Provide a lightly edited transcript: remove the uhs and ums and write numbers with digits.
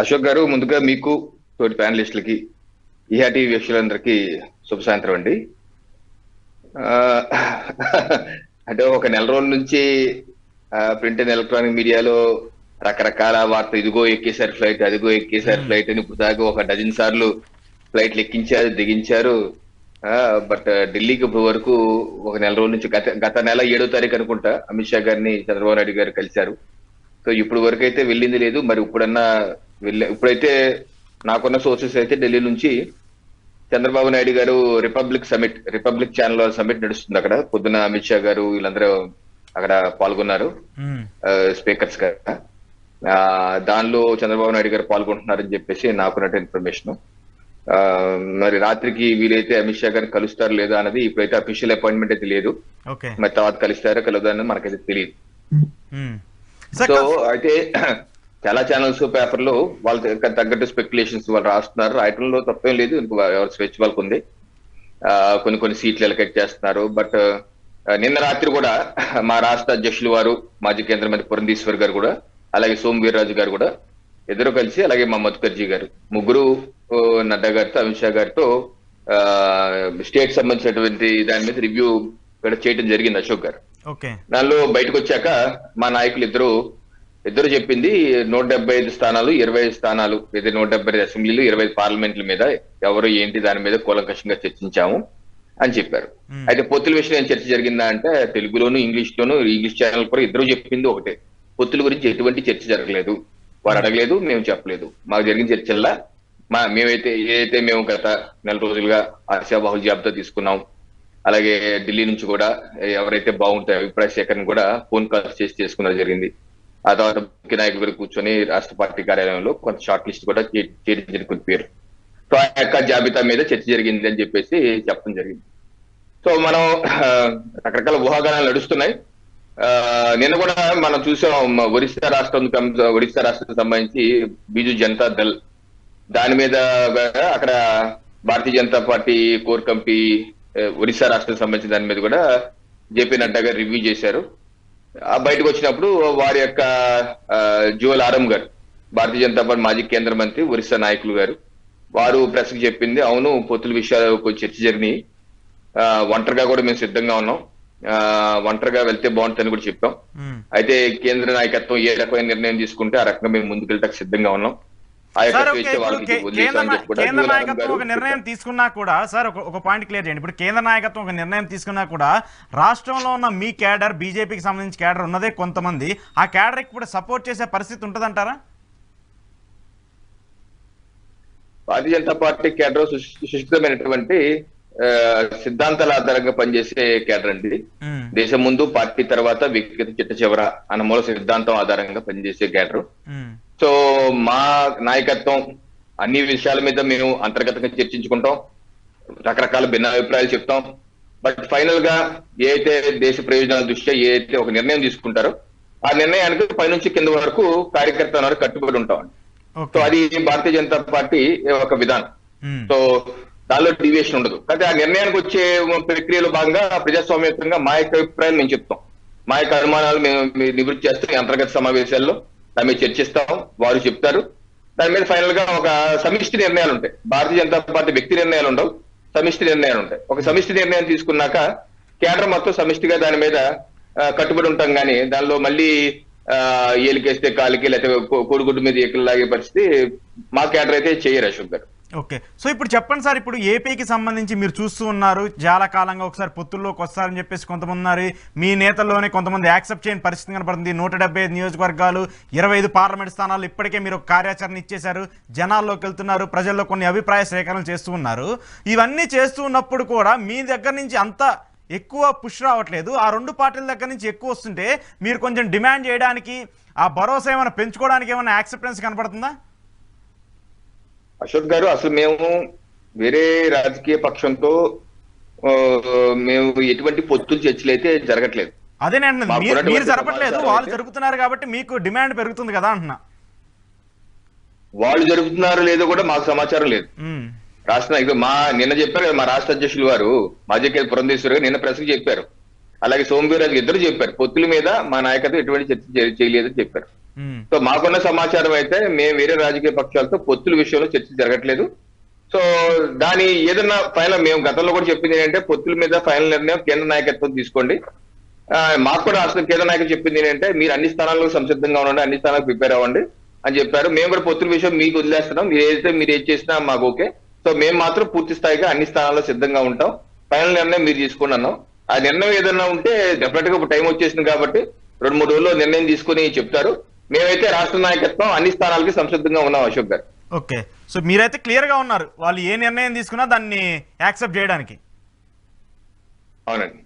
అశోక్ గారు, ముందుగా మీకు తోటి ప్యానలిస్టులకి ఈహాటి వీక్షకులందరికీ శుభ సాయంత్రం అండి. ఆ, అంటే ఒక నెల రోజుల నుంచి ప్రింట్ అండ్ ఎలక్ట్రానిక్ మీడియాలో రకరకాల వార్త, ఇదిగో ఎక్కేసారు ఫ్లైట్, అదిగో ఎక్కేసారు ఫ్లైట్ అని ఇప్పుడు దాకా ఒక డజన్ సార్లు ఫ్లైట్లు ఎక్కించారు, దిగించారు. బట్ ఢిల్లీకి ఇప్పుడు వరకు ఒక నెల రోజుల నుంచి గత నెల 7వ తారీఖు అనుకుంటా అమిత్ షా గారిని చంద్రబాబు నాయుడు గారు కలిశారు. సో ఇప్పుడు వరకు అయితే వెళ్ళింది లేదు. మరి ఇప్పుడన్నా ఇప్పుడైతే నాకున్న సోర్సెస్ అయితే ఢిల్లీ నుంచి చంద్రబాబు నాయుడు గారు రిపబ్లిక్ ఛానల్ సమిట్ నడుస్తుంది అక్కడ. పొద్దున అమిత్ షా గారు వీళ్ళందరూ అక్కడ పాల్గొన్నారు స్పీకర్స్ గా. దానిలో చంద్రబాబు నాయుడు గారు పాల్గొంటున్నారని చెప్పేసి నాకున్నట్టు ఇన్ఫర్మేషన్. మరి రాత్రికి వీలైతే అమిత్ షా గారిని కలుస్తారు లేదా అన్నది ఇప్పుడైతే అఫీషియల్ అపాయింట్మెంట్ అయితే లేదు. మరి తర్వాత కలుస్తారో కలదా అన్నది మనకైతే తెలియదు. సో అయితే చాలా ఛానల్స్ పేపర్లు వాళ్ళకి తగ్గట్టు స్పెక్యులేషన్స్ వాళ్ళు రాస్తున్నారు. రాయటంలో తప్పేం లేదు, ఎవరి స్వేచ్ఛ వాళ్ళకు ఉంది. కొన్ని సీట్లు ఎలకెట్ చేస్తున్నారు. బట్ నిన్న రాత్రి కూడా మా రాష్ట్ర అధ్యక్షులు వారు, మాజీ కేంద్ర మంత్రి పురంధీశ్వర్ గారు కూడా, అలాగే సోము వీర్రాజు గారు కూడా ఇద్దరు కలిసి, అలాగే మా మధుకర్జీ గారు, ముగ్గురు నడ్డా గారితో, అమిత్ షా గారితో స్టేట్ సంబంధించినటువంటి దాని మీద రివ్యూ కూడా చేయడం జరిగింది అశోక్ గారు. దానిలో బయటకు వచ్చాక మా నాయకులు ఇద్దరు చెప్పింది 175 స్థానాలు, 25 స్థానాలు, ఇది 175 అసెంబ్లీలు, 25 పార్లమెంట్ల మీద ఎవరు ఏంటి దాని మీద కూలంకషంగా చర్చించాము అని చెప్పారు. అయితే పొత్తుల విషయం ఏం చర్చ జరిగిందా అంటే తెలుగులోను ఇంగ్లీష్ ఛానల్ కూడా ఇద్దరు చెప్పింది ఒకటే, పొత్తుల గురించి ఎటువంటి చర్చ జరగలేదు, వారు అడగలేదు, మేము చెప్పలేదు. మాకు జరిగిన చర్చల్లా ఏదైతే మేము గత నెల రోజులుగా ఆశాబాహుల జాబితా తీసుకున్నాం, అలాగే ఢిల్లీ నుంచి కూడా ఎవరైతే బాగుంటాయో అభిప్రాయ సేకరణ కూడా ఫోన్ కాల్స్ చేసి చేసుకున్నది జరిగింది. ఆ తర్వాత ముఖ్య నాయకులు కూడా కూర్చొని రాష్ట్ర పార్టీ కార్యాలయంలో కొంత షార్ట్ లిస్ట్ కూడా చేయడం జరిగింది పేరు. సో ఆ యొక్క జాబితా మీద చర్చ జరిగింది అని చెప్పేసి చెప్పడం జరిగింది. సో మనం రకరకాల ఊహాగానాలు నడుస్తున్నాయి. నిన్న కూడా మనం చూసాం, ఒరిస్సా రాష్ట్రానికి సంబంధించి బిజు జనతా దళ్ దాని మీద అక్కడ Bharatiya Janata Party core committee Orissa రాష్ట్రానికి సంబంధించిన దాని మీద కూడా జేపీ నడ్డా గారు రివ్యూ చేశారు. బయటకు వచ్చినప్పుడు వారి యొక్క జువల్ ఆరం గారు, భారతీయ జనతా పార్టీ మాజీ కేంద్ర మంత్రి, ఒరిస్సా నాయకులు గారు, వారు ప్రెస్ కి చెప్పింది అవును, పొత్తుల విషయాలు కొంచెం చర్చ జరిగినాయి, ఒంటరిగా కూడా మేము సిద్ధంగా ఉన్నాం, ఒంటరిగా వెళ్తే బాగుంటుందని కూడా చెప్పాం. అయితే కేంద్ర నాయకత్వం ఏ రకమైన నిర్ణయం తీసుకుంటే ఆ రకంగా మేము ముందుకెళ్ళటానికి సిద్ధంగా ఉన్నాం. కేంద్ర నాయకత్వం ఒక నిర్ణయం తీసుకున్నా కూడా, సార్ ఒక పాయింట్ క్లియర్ చేయండి. ఇప్పుడు కేంద్ర నాయకత్వం ఒక నిర్ణయం తీసుకున్నా కూడా రాష్ట్రంలో ఉన్న మీ క్యాడర్, బీజేపీకి సంబంధించి క్యాడర్ ఉన్నదే కొంతమంది, ఆ క్యాడర్ ఇప్పుడు సపోర్ట్ చేసే పరిస్థితి ఉంటదంటారా? భారతీయ జనతా పార్టీ క్యాడర్ సుశిక్షితమైనటువంటి సిద్ధాంతాల ఆధారంగా పనిచేసే క్యాడర్ అండి. దేశం ముందు, పార్టీ తర్వాత, వ్యక్తిగత చిట్ట చివర అన్న మూల సిద్ధాంతం ఆధారంగా పనిచేసే క్యాడర్. సో మా నాయకత్వం అన్ని విషయాల మీద మేము అంతర్గతంగా చర్చించుకుంటాం, రకరకాల భిన్నాభిప్రాయాలు చెప్తాం. బట్ ఫైనల్ గా ఏదైతే దేశ ప్రయోజనాల దృష్ట్యా ఏదైతే ఒక నిర్ణయం తీసుకుంటారో ఆ నిర్ణయానికి పైనుంచి కింద వరకు కార్యకర్త కట్టుబడి ఉంటాం. సో అది భారతీయ జనతా పార్టీ ఒక విధానం. సో దానిలో డివియేషన్ ఉండదు. కానీ ఆ నిర్ణయానికి వచ్చే ప్రక్రియలో భాగంగా ప్రజాస్వామ్యంగా మా యొక్క అభిప్రాయాలు మేము చెప్తాం, మా యొక్క అనుమానాలు మేము నివృత్తి చేస్తాం. అంతర్గత సమావేశాల్లో దాని మీద చర్చిస్తాం, వారు చెప్తారు. దాని మీద ఫైనల్ గా ఒక సమిష్టి నిర్ణయాలు ఉంటాయి. భారతీయ జనతా పార్టీ వ్యక్తి నిర్ణయాలు ఉండవు, సమిష్టి నిర్ణయాలు ఉంటాయి. ఒక సమిష్టి నిర్ణయం తీసుకున్నాక కేంద్రం మొత్తం సమిష్టిగా దాని మీద కట్టుబడి ఉంటాం. కానీ దానిలో మళ్ళీ ఏలికేస్తే కాలికి, లేకపోతే కోడిగుడ్డు మీద ఏకలు లాగే పరిస్థితి మా కేడర్ అయితే చేయరు అశోక్ గారు. ఓకే, సో ఇప్పుడు చెప్పండి సార్, ఇప్పుడు ఏపీకి సంబంధించి మీరు చూస్తూ ఉన్నారు, చాలా కాలంగా ఒకసారి పొత్తుల్లోకి వస్తారని చెప్పేసి కొంతమంది ఉన్నారు. మీ నేతల్లోనే కొంతమంది యాక్సెప్ట్ చేయని పరిస్థితి కనపడుతుంది. 175 నియోజకవర్గాలు, 25 పార్లమెంట్ స్థానాలు, ఇప్పటికే మీరు కార్యాచరణ ఇచ్చేశారు, జనాల్లోకి వెళ్తున్నారు, ప్రజల్లో కొన్ని అభిప్రాయ సేకరణ చేస్తూ ఉన్నారు. ఇవన్నీ చేస్తూ ఉన్నప్పుడు కూడా మీ దగ్గర నుంచి అంత ఎక్కువ పుష్ రావట్లేదు. ఆ రెండు పార్టీల దగ్గర నుంచి ఎక్కువ వస్తుంటే మీరు కొంచెం డిమాండ్ చేయడానికి, ఆ భరోసా ఏమైనా పెంచుకోవడానికి ఏమైనా యాక్సెప్టెన్స్ కనపడుతుందా? అశోక్ గారు, అసలు మేము వేరే రాజకీయ పక్షంతో మేము ఎటువంటి పొత్తులు చర్చలు అయితే జరగట్లేదు. అదేనండి, మీరు జరపట్లేదు, వాళ్ళు జరుపుతున్నారు కాబట్టి మీకు డిమాండ్ పెరుగుతుంది కదా అంటున్నా. వాళ్ళు జరుపుతున్నారు లేదో కూడా మాకు సమాచారం లేదు. నిన్న చెప్పారు కదా మా రాష్ట్ర అధ్యక్షులు వారు, మాజీ పురంధేశ్వరి గారు నిన్న ప్రెస్ కి చెప్పారు, అలాగే సోము వీర్రాజు ఇద్దరు చెప్పారు, పొత్తుల మీద మా నాయకత్వం ఎటువంటి చర్చ చేయలేదని చెప్పారు. సో మాకున్న సమాచారం అయితే మేము వేరే రాజకీయ పక్షాలతో పొత్తుల విషయంలో చర్చ జరగట్లేదు. సో దాని ఏదన్నా ఫైనల్ మేము గతంలో కూడా చెప్పింది ఏంటంటే పొత్తుల మీద ఫైనల్ నిర్ణయం కేంద్ర నాయకత్వం తీసుకోండి. మాకు కూడా అసలు కేంద్ర నాయకులు చెప్పింది ఏంటంటే మీరు అన్ని స్థానాల్లో సంసిద్ధంగా ఉండండి, అన్ని స్థానాలకు ప్రిపేర్ అవ్వండి అని చెప్పారు. మేము కూడా పొత్తుల విషయం మీకు వదిలేస్తున్నాం, మీరు ఏది చేసినా మాకు ఓకే. సో మేము మాత్రం పూర్తి స్థాయిగా అన్ని స్థానాల్లో సిద్ధంగా ఉంటాం, ఫైనల్ నిర్ణయం మీరు తీసుకోండి అన్నాం. ఆ నిర్ణయం ఏదన్నా ఉంటే డెఫినెట్ గా ఇప్పుడు టైం వచ్చేసింది కాబట్టి 2-3 రోజుల్లో నిర్ణయం తీసుకుని చెప్తారు. మేమైతే రాష్ట్ర నాయకత్వం అన్ని స్థానాలకి సంసిద్ధంగా ఉన్నాం అశోక్ గారు. ఓకే, సో మీరైతే క్లియర్ గా ఉన్నారు వాళ్ళు ఏ నిర్ణయం తీసుకున్నా దాన్ని యాక్సెప్ట్ చేయడానికి. అవునండి.